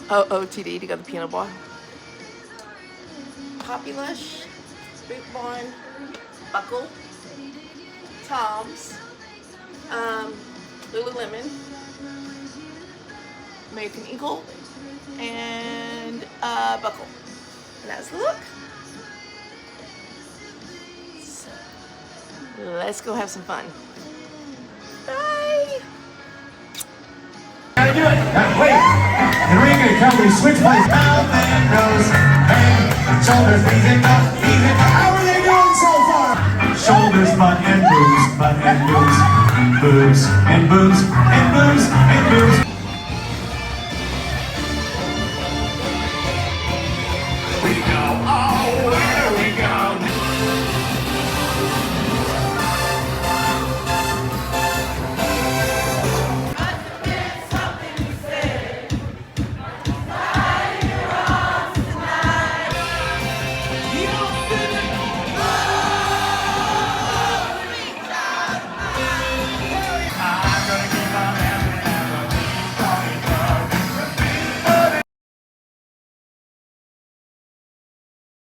OTD to go to the piano bar. Poppy Lush, Boot Barn, Buckle, Tom's, Lululemon, American Eagle, and Buckle. And that's the look. So, let's go have some fun. Bye. Gotta do it. Wait. Enrique, can we switch places? Mouth and nose, head, shoulders, knees and up, knees and up. How are they doing so far? Shoulders, butt and boobs, boobs and boobs and boobs and boobs and boobs.